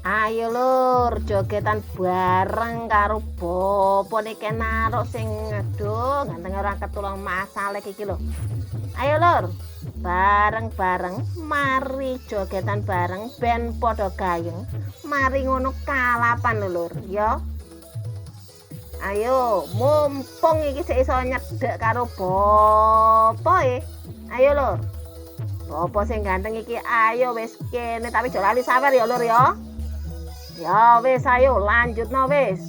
Ayo lur, jogetan bareng karo Bopo niki naruk sing aduh ganteng ora ketulung masalah iki lho. Ayo lur, bareng-bareng mari jogetan bareng ben padha gayeng. Mari ngono kalapan lho lur, ya. Ayo, mumpung iki sik iso nyedhek karo Bopo Ayo lur. Bopo sing ganteng iki ayo wis kene tapi aja lali sawer ya lur ya. Ya wis ayo lanjutno wis.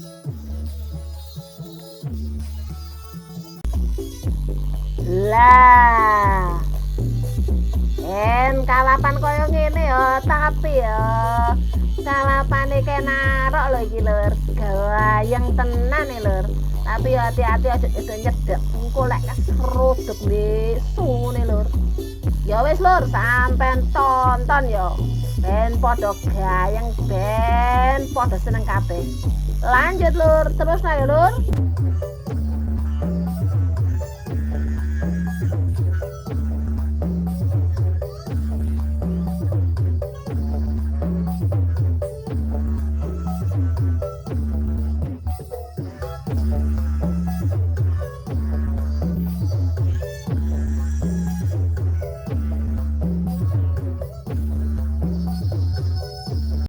Lah, kalapan koyo ngene ya, tapi ya kalapane kenarok lho iki lur. Gayeng tenan nih lur. Tapi ya hati-hati aja nyedek. Engko lek keseruduk sune lur. Ya wis lur, sampean tonton ya. Ben padha gayeng, ben padha seneng kabeh. Lanjut lur, terus ayo lur.